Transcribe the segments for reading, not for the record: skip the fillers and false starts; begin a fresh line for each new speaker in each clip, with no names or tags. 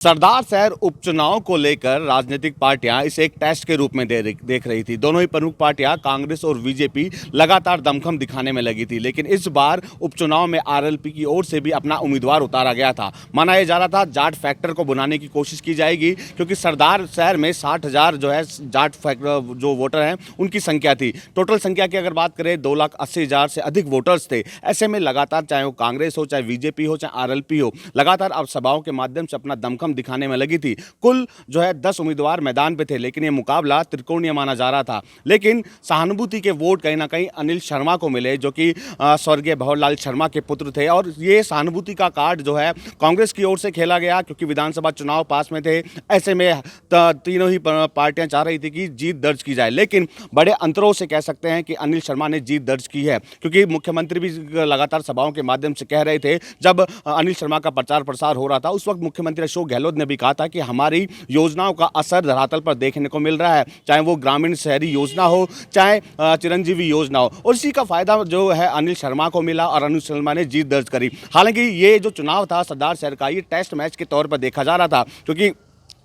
सरदार शहर उपचुनाव को लेकर राजनीतिक पार्टियां इसे एक टेस्ट के रूप में देख रही थी। दोनों ही प्रमुख पार्टियां कांग्रेस और बीजेपी लगातार दमखम दिखाने में लगी थी, लेकिन इस बार उपचुनाव में आरएलपी की ओर से भी अपना उम्मीदवार उतारा गया था। माना यह जा रहा था जाट फैक्टर को बुलाने की कोशिश की जाएगी, क्योंकि सरदार शहर में 60,000 जो है जाट फैक्टर जो वोटर हैं उनकी संख्या थी। टोटल संख्या की अगर बात करें 2,80,000 से अधिक वोटर्स थे। ऐसे में लगातार चाहे वो कांग्रेस हो, चाहे बीजेपी हो, चाहे आरएलपी हो, लगातार अब सभाओं के माध्यम से अपना दमखम दिखाने में लगी थी। कुल जो है 10 उम्मीदवार मैदान पे थे, लेकिन ये मुकाबला त्रिकोणीय माना जा रहा था। लेकिन सहानुभूति के वोट कहीं ना कहीं अनिल शर्मा को मिले, जो कि स्वर्गीय भंवरलाल शर्मा के पुत्र थे। और ये सहानुभूति का कार्ड जो है कांग्रेस की ओर से खेला गया, क्योंकि विधानसभा चुनाव पास में थे। ऐसे में तीनों ही पार्टियां चाह रही थी कि जीत दर्ज की जाए, लेकिन बड़े अंतरों से कह सकते हैं कि अनिल शर्मा ने जीत दर्ज की है, क्योंकि मुख्यमंत्री भी लगातार सभाओं के माध्यम से कह रहे थे। जब अनिल शर्मा का प्रचार प्रसार हो रहा था, उस वक्त मुख्यमंत्री अशोक गहलोत ने भी कहा था कि हमारी योजनाओं का असर धरातल पर देखने को मिल रहा है, चाहे वो ग्रामीण शहरी योजना हो, चाहे चिरंजीवी योजना हो। और इसी का फायदा जो है अनिल शर्मा को मिला और अनिल शर्मा ने जीत दर्ज करी। हालांकि ये जो चुनाव था सरदार शहर का, ये टेस्ट मैच के तौर पर देखा जा रहा था, क्योंकि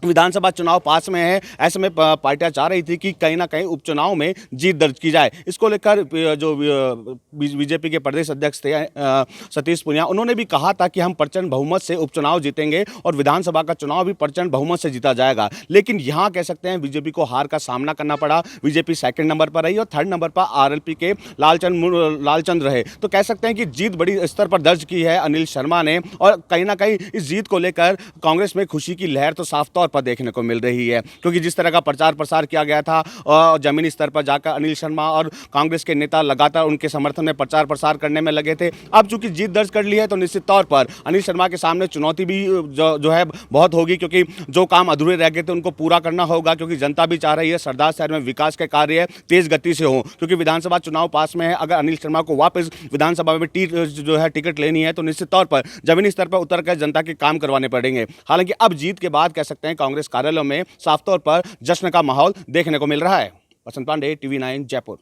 विधानसभा चुनाव पास में है। ऐसे में पार्टियां चाह रही थी कि कहीं ना कहीं उपचुनाव में जीत दर्ज की जाए। इसको लेकर जो बीजेपी के प्रदेश अध्यक्ष थे सतीश पूनिया, उन्होंने भी कहा था कि हम प्रचंड बहुमत से उपचुनाव जीतेंगे और विधानसभा का चुनाव भी प्रचंड बहुमत से जीता जाएगा। लेकिन यहाँ कह सकते हैं बीजेपी को हार का सामना करना पड़ा। बीजेपी सेकंड नंबर पर रही और थर्ड नंबर पर आरएलपी के लालचंद रहे। तो कह सकते हैं कि जीत बड़ी स्तर पर दर्ज की है अनिल शर्मा ने, और कहीं ना कहीं इस जीत को लेकर कांग्रेस में खुशी की लहर तो साफ तौर पर देखने को मिल रही है, क्योंकि जिस तरह का प्रचार प्रसार किया गया था और जमीनी स्तर पर जाकर अनिल शर्मा और कांग्रेस के नेता लगातार उनके समर्थन में प्रचार प्रसार करने में लगे थे। अब चूंकि जीत दर्ज कर ली है, तो निश्चित तौर पर अनिल शर्मा के सामने चुनौती भी जो है बहुत होगी, क्योंकि जो काम अधूरे रह गए थे उनको पूरा करना होगा। क्योंकि जनता भी चाह रही है सरदार शहर में विकास के कार्य तेज गति से हो, क्योंकि विधानसभा चुनाव पास में है। अगर अनिल शर्मा को वापस विधानसभा में जो है टिकट लेनी है, तो निश्चित तौर पर जमीनी स्तर पर उतर कर जनता के काम करवाने पड़ेंगे। हालांकि अब जीत के बाद कह सकते हैं कांग्रेस कार्यालयों में साफ तौर पर जश्न का माहौल देखने को मिल रहा है। वसंत पांडे, टीवी 9 जयपुर।